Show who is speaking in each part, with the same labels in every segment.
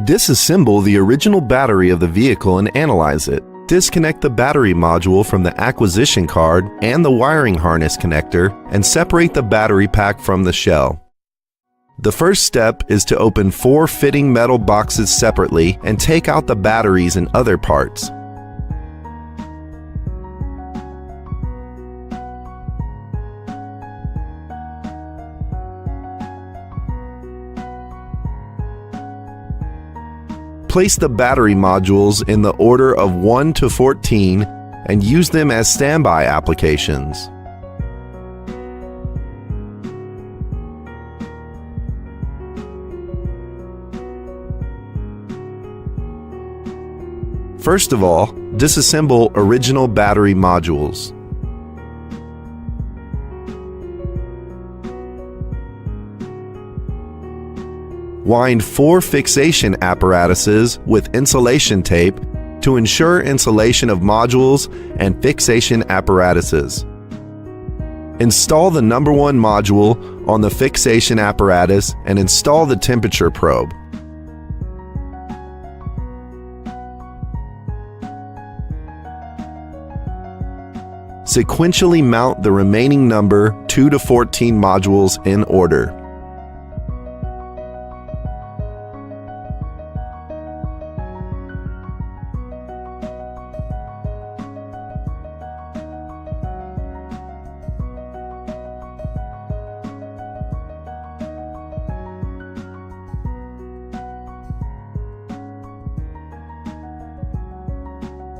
Speaker 1: Disassemble the original battery of the vehicle and analyze it. Disconnect the battery module from the acquisition card and the wiring harness connector and separate the battery pack from the shell. The first step is to open 4 fitting metal boxes separately and take out the batteries and other parts. Place the battery modules in the order of 1 to 14 and use them as standby applications. First of all, disassemble original battery modules. Wind 4 fixation apparatuses with insulation tape to ensure insulation of modules and fixation apparatuses. Install the number 1 module on the fixation apparatus and install the temperature probe. Sequentially mount the remaining number 2 to 14 modules in order.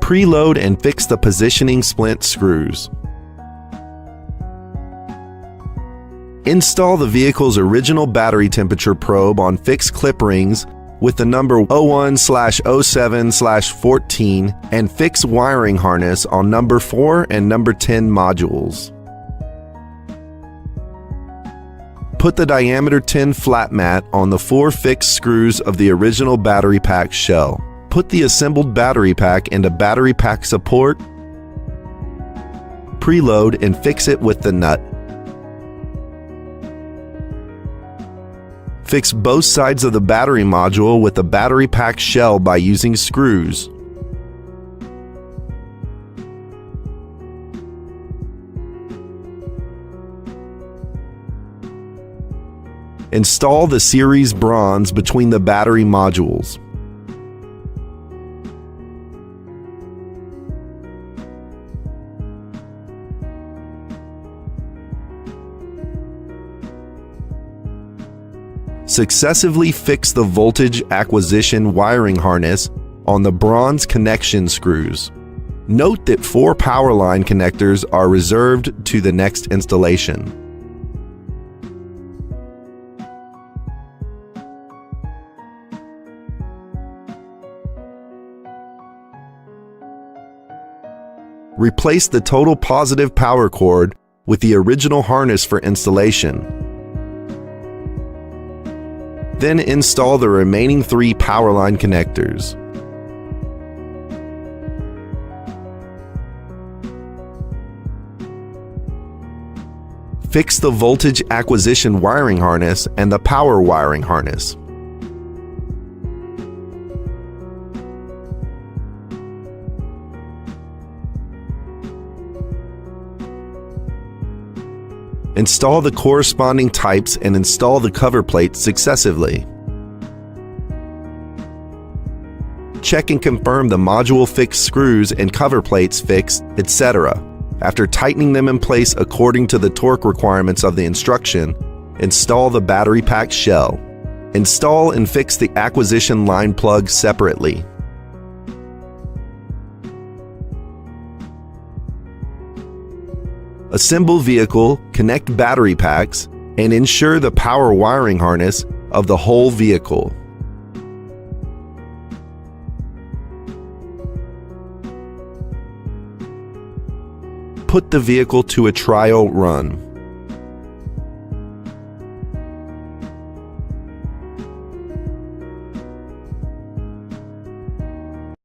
Speaker 1: Preload and fix the positioning splint screws. Install the vehicle's original battery temperature probe on fixed clip rings with the number 01/07/14 and fixed wiring harness on number 4 and number 10 modules. Put the diameter 10 flat mat on the 4 fixed screws of the original battery pack shell. Put the assembled battery pack into battery pack support, preload, and fix it with the nut. Fix both sides of the battery module with the battery pack shell by using screws. Install the series bronze between the battery modules. Successively fix the voltage acquisition wiring harness on the bronze connection screws. Note that 4 power line connectors are reserved to the next installation. Replace the total positive power cord with the original harness for installation. Then install the remaining 3 power line connectors. Fix the voltage acquisition wiring harness and the power wiring harness. Install the corresponding types and install the cover plates successively. Check and confirm the module fixed screws and cover plates fixed, etc. After tightening them in place according to the torque requirements of the instruction, install the battery pack shell. Install and fix the acquisition line plug separately. Assemble vehicle, connect battery packs, and ensure the power wiring harness of the whole vehicle. Put the vehicle to a trial run.